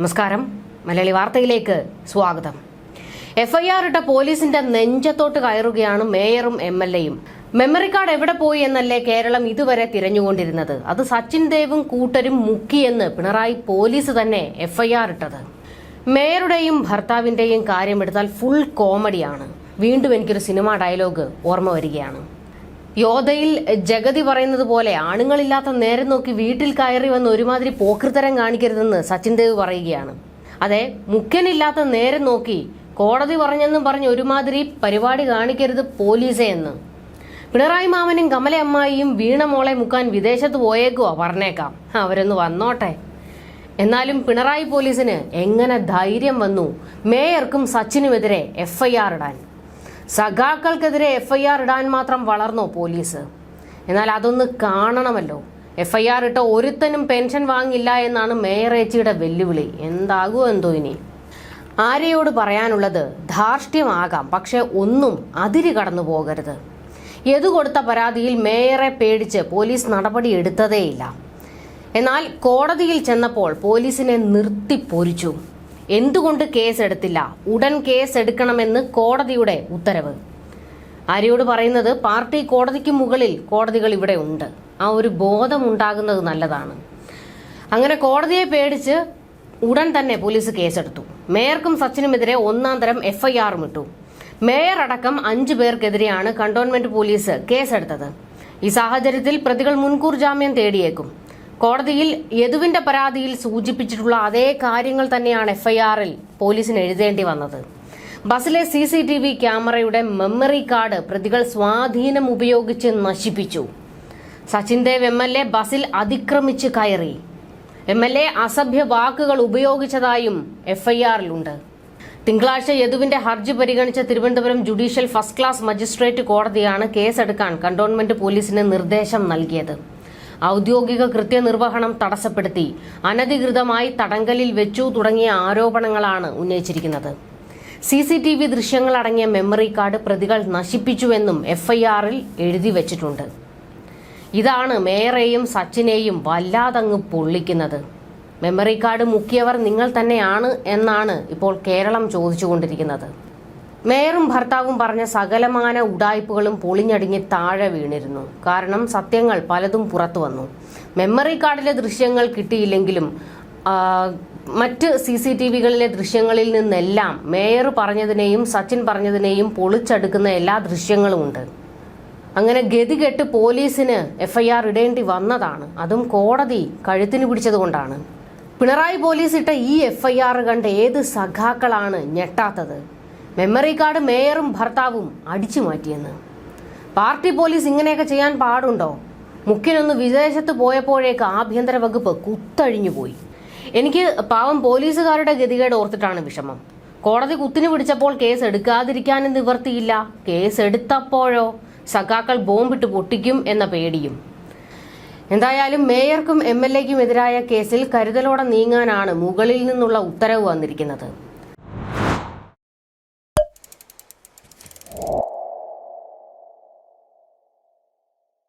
നമസ്കാരം. മലയാളി വാർത്തയിലേക്ക് സ്വാഗതം. എഫ്ഐആർ ഇട്ട പോലീസിന്റെ നെഞ്ചത്തോട്ട് കയറുകയാണ് മേയറും MLAയും. മെമ്മറി കാർഡ് എവിടെ പോയി എന്നല്ലേ കേരളം ഇതുവരെ തിരഞ്ഞുകൊണ്ടിരുന്നത്. അത് സച്ചിൻ ദേവും കൂട്ടരും മുക്കിയെന്ന് പിണറായി പോലീസ് തന്നെ എഫ്ഐആർ ഇട്ടത്. മേയറുടെയും ഭർത്താവിന്റെയും കാര്യമെടുത്താൽ ഫുൾ കോമഡിയാണ്. വീണ്ടും എനിക്കൊരു സിനിമാ ഡയലോഗ് ഓർമ്മ വരികയാണ്. യോധയിൽ ജഗതി പറയുന്നത് പോലെ ആണുങ്ങളില്ലാത്ത നേരം നോക്കി വീട്ടിൽ കയറി വന്ന് ഒരുമാതിരി പോക്കൃത്തരം കാണിക്കരുതെന്ന് സച്ചിൻ ദേവ് പറയുകയാണ്. അതെ, മുഖ്യനില്ലാത്ത നേരം നോക്കി കോടതി പറഞ്ഞെന്നും പറഞ്ഞ് ഒരുമാതിരി പരിപാടി കാണിക്കരുത് പോലീസേ എന്ന്. പിണറായി മാമനും കമല അമ്മായിയും വീണ മോളെ മുക്കാൻ വിദേശത്ത് പോയേക്കുവോ പറഞ്ഞേക്കാം, അവരൊന്ന് വന്നോട്ടെ. എന്നാലും പിണറായി പോലീസിന് എങ്ങനെ ധൈര്യം വന്നു മേയർക്കും സച്ചിനുമെതിരെ എഫ്ഐആർ ഇടാൻ? സഖാക്കൾക്കെതിരെ എഫ്ഐആർ ഇടാൻ മാത്രം വളർന്നോ പോലീസ്? എന്നാൽ അതൊന്ന് കാണണമല്ലോ. എഫ്ഐആർ ഇട്ട ഒരുത്തനും പെൻഷൻ വാങ്ങില്ല എന്നാണ് മേയറേച്ചിയുടെ വെല്ലുവിളി. എന്താകുമോ എന്തോ ഇനി. ആരെയോട് പറയാനുള്ളത് ധാർഷ്ട്യമാകാം, പക്ഷെ ഒന്നും അതിര് കടന്നു പോകരുത്. കൊടുത്ത പരാതിയിൽ മേയറെ പേടിച്ച് പോലീസ് നടപടി എടുത്തതേയില്ല. എന്നാൽ കോടതിയിൽ ചെന്നപ്പോൾ പോലീസിനെ നിർത്തിപ്പൊരിച്ചു. എന്തുകൊണ്ട് കേസെടുത്തില്ല? ഉടൻ കേസെടുക്കണമെന്ന് കോടതിയുടെ ഉത്തരവ്. ആരെയോട് പറയുന്നത്? പാർട്ടി കോടതിക്ക് മുകളിൽ കോടതികൾ ഇവിടെ ഉണ്ട്. ആ ഒരു ബോധം ഉണ്ടാകുന്നത് നല്ലതാണ്. അങ്ങനെ കോടതിയെ പേടിച്ച് ഉടൻ തന്നെ പോലീസ് കേസെടുത്തു. മേയർക്കും സച്ചിനുമെതിരെ ഒന്നാം തരം എഫ്ഐആറും ഇട്ടു. മേയർ അടക്കം 5 പേർക്കെതിരെയാണ് കന്റോൺമെന്റ് പോലീസ് കേസെടുത്തത്. ഈ സാഹചര്യത്തിൽ പ്രതികൾ മുൻകൂർ ജാമ്യം തേടിയേക്കും. കോടതിയിൽ യദുവിന്റെ പരാതിയിൽ സൂചിപ്പിച്ചിട്ടുള്ള അതേ കാര്യങ്ങൾ തന്നെയാണ് എഫ്ഐആറിൽ പോലീസിന് എഴുതേണ്ടി വന്നത്. ബസിലെ CCTV ക്യാമറയുടെ മെമ്മറി കാർഡ് പ്രതികൾ സ്വാധീനം ഉപയോഗിച്ച് നശിപ്പിച്ചു. സച്ചിൻ ദേവ് MLA ബസിൽ അതിക്രമിച്ച് കയറി. MLA അസഭ്യ വാക്കുകൾ ഉപയോഗിച്ചതായും എഫ്ഐആറിലുണ്ട്. തിങ്കളാഴ്ച യദുവിന്റെ ഹർജി പരിഗണിച്ച Thiruvananthapuram judicial first class magistrate കോടതിയാണ് കേസെടുക്കാൻ കന്റോൺമെന്റ് പോലീസിന് നിർദ്ദേശം നൽകിയത്. ഔദ്യോഗിക കൃത്യനിർവഹണം തടസ്സപ്പെടുത്തി അനധികൃതമായി തടങ്കലിൽ വെച്ചു തുടങ്ങിയ ആരോപണങ്ങളാണ് ഉന്നയിച്ചിരിക്കുന്നത്. CCTV ദൃശ്യങ്ങളടങ്ങിയ മെമ്മറി കാർഡ് പ്രതികൾ നശിപ്പിച്ചുവെന്നും എഫ്ഐആറിൽ എഴുതി വെച്ചിട്ടുണ്ട്. ഇതാണ് മേയറെയും സച്ചിനെയും വല്ലാതങ്ങ് പൊള്ളിക്കുന്നത്. മെമ്മറി കാർഡ് മുക്കിയവർ നിങ്ങൾ തന്നെയാണ് എന്നാണ് ഇപ്പോൾ കേരളം ചോദിച്ചുകൊണ്ടിരിക്കുന്നത്. മേയറും ഭർത്താവും പറഞ്ഞ സകലമാന ഉഡായ്പകളും പൊളിഞ്ഞടിഞ്ഞ് താഴെ വീണിരുന്നു. കാരണം സത്യങ്ങൾ പലതും പുറത്തു വന്നു. മെമ്മറി കാർഡിലെ ദൃശ്യങ്ങൾ കിട്ടിയില്ലെങ്കിലും മറ്റ് CCTVകളിലെ ദൃശ്യങ്ങളിൽ നിന്നെല്ലാം മേയർ പറഞ്ഞതിനെയും സച്ചിൻ പറഞ്ഞതിനെയും പൊളിച്ചെടുക്കുന്ന എല്ലാ ദൃശ്യങ്ങളുമുണ്ട്. അങ്ങനെ ഗതികെട്ട് പോലീസിന് എഫ്ഐആർ ഇടേണ്ടി വന്നതാണ്. അതും കോടതി കഴുത്തിന് പിടിച്ചതുകൊണ്ടാണ്. പിണറായി പോലീസ് ഇട്ട ഈ എഫ്ഐആർ കണ്ട് ഏത് സഖാക്കളാണ് ഞെട്ടാത്തത്? മെമ്മറി കാർഡ് മേയറും ഭർത്താവും അടിച്ചു മാറ്റിയെന്ന്. പാർട്ടി പോലീസ് ഇങ്ങനെയൊക്കെ ചെയ്യാൻ പാടുണ്ടോ? മുഖ്യനൊന്ന് വിദേശത്ത് പോയപ്പോഴേക്ക് ആഭ്യന്തര വകുപ്പ് കുത്തഴിഞ്ഞു പോയി. എനിക്ക് പാവം പോലീസുകാരുടെ ഗതികേട് ഓർത്തിട്ടാണ് വിഷമം. കോടതി കുത്തിനു പിടിച്ചപ്പോൾ കേസ് എടുക്കാതിരിക്കാനും നിവർത്തിയില്ല. കേസ് എടുത്തപ്പോഴോ സഖാക്കൾ ബോംബിട്ട് പൊട്ടിക്കും എന്ന പേടിയും. എന്തായാലും മേയർക്കും MLAയ്ക്കും എതിരായ കേസിൽ കരുതലോടെ നീങ്ങാനാണ് മുകളിൽ നിന്നുള്ള ഉത്തരവ് വന്നിരിക്കുന്നത്.